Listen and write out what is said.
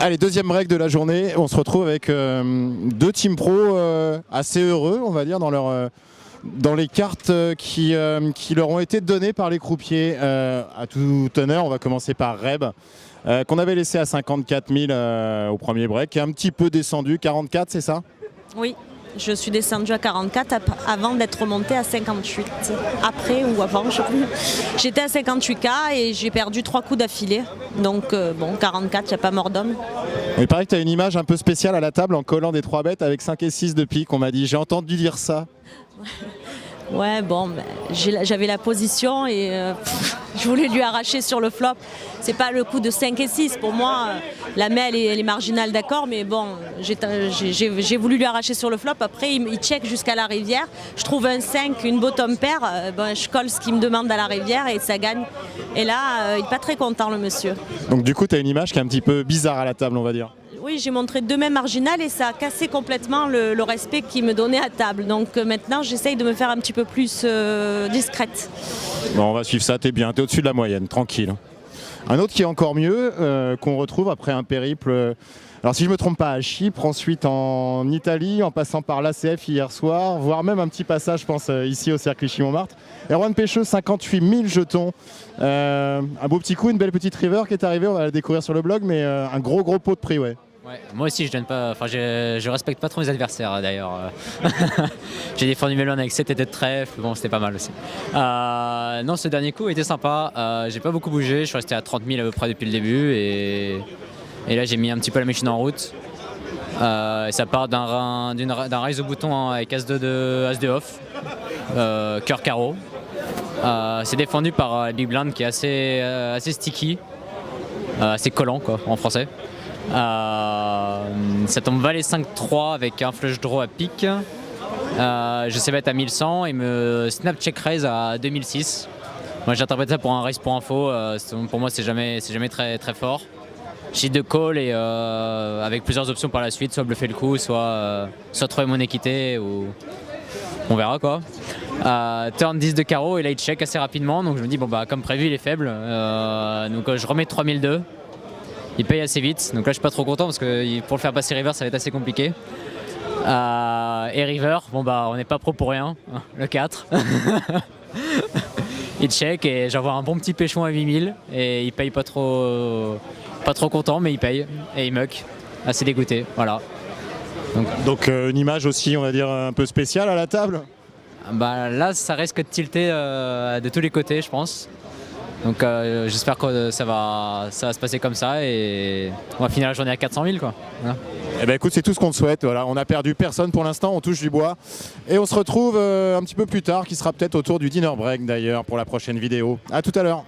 Allez, deuxième break de la journée. On se retrouve avec deux team pro assez heureux, on va dire, dans les cartes qui leur ont été données par les croupiers. À tout honneur, on va commencer par Reb, qu'on avait laissé à 54 000 au premier break, qui est un petit peu descendu, 44, c'est ça? Oui, je suis descendue à 44 avant d'être remontée à 58. Après ou avant, je sais plus. J'étais à 58K et j'ai perdu 3 coups d'affilée. Donc bon, 44, il n'y a pas mort d'homme. Il paraît que tu as une image un peu spéciale à la table en collant des 3 bêtes avec 5 et 6 de pique. On m'a dit, j'ai entendu dire ça. Ouais, bon, ben, j'avais la position et je voulais lui arracher sur le flop. C'est pas le coup de 5 et 6. Pour moi, la main, elle est marginale, d'accord, mais bon, j'ai voulu lui arracher sur le flop. Après, il check jusqu'à la rivière. Je trouve un 5, une bottom pair. Ben, je colle ce qu'il me demande à la rivière et ça gagne. Et là, il n'est pas très content, le monsieur. Donc du coup, tu as une image qui est un petit peu bizarre à la table, on va dire. Oui, j'ai montré 2 mains marginales et ça a cassé complètement le respect qu'il me donnait à table. Donc maintenant, j'essaye de me faire un petit peu plus discrète. Bon, on va suivre ça, t'es bien, t'es au-dessus de la moyenne, tranquille. Un autre qui est encore mieux, qu'on retrouve après un périple, alors si je ne me trompe pas, à Chypre, ensuite en Italie, en passant par l'ACF hier soir, voire même un petit passage, je pense, ici au Cercle Clichy-Montmartre. Erwan Pêcheux, 58 000 jetons. Un beau petit coup, une belle petite river qui est arrivée, on va la découvrir sur le blog, mais un gros pot de prix, ouais. Ouais, moi aussi je donne pas, enfin je respecte pas trop mes adversaires d'ailleurs. J'ai défendu Melon avec 7 et de trèfle, bon c'était pas mal aussi. Non, ce dernier coup était sympa, j'ai pas beaucoup bougé, je suis resté à 30 000 à peu près depuis le début et là j'ai mis un petit peu la machine en route. Ça part d'un raise au bouton avec As-2 de As-2 off, cœur carreau. C'est défendu par Big Blind qui est assez sticky, assez collant quoi en français. Ça tombe valet 5-3 avec un flush draw à pique. Je sais mettre à 1100 et me snap check raise à 2006. Moi j'interprète ça pour un raise pour info, pour moi c'est jamais très fort. J'ai 2 calls et avec plusieurs options par la suite, soit bluffer le coup, soit trouver mon équité ou on verra quoi. Turn 10 de carreau et là il check assez rapidement, donc je me dis bon bah comme prévu il est faible, donc je remets 3002. Il paye assez vite, donc là je suis pas trop content parce que pour le faire passer river ça va être assez compliqué. Et river, bon bah on n'est pas pro pour rien, le 4. Il check et j'envoie un bon petit péchon à 8000 et il paye pas trop content mais il paye et il muck, assez dégoûté, voilà. Donc une image aussi on va dire un peu spéciale à la table. Bah là ça risque de tilter de tous les côtés je pense. Donc j'espère que ça va se passer comme ça et on va finir la journée à 400 000 quoi. Voilà. Eh ben écoute, c'est tout ce qu'on te souhaite. Voilà, on a perdu personne pour l'instant, on touche du bois. Et on se retrouve un petit peu plus tard, qui sera peut-être autour du dinner break d'ailleurs pour la prochaine vidéo. À tout à l'heure.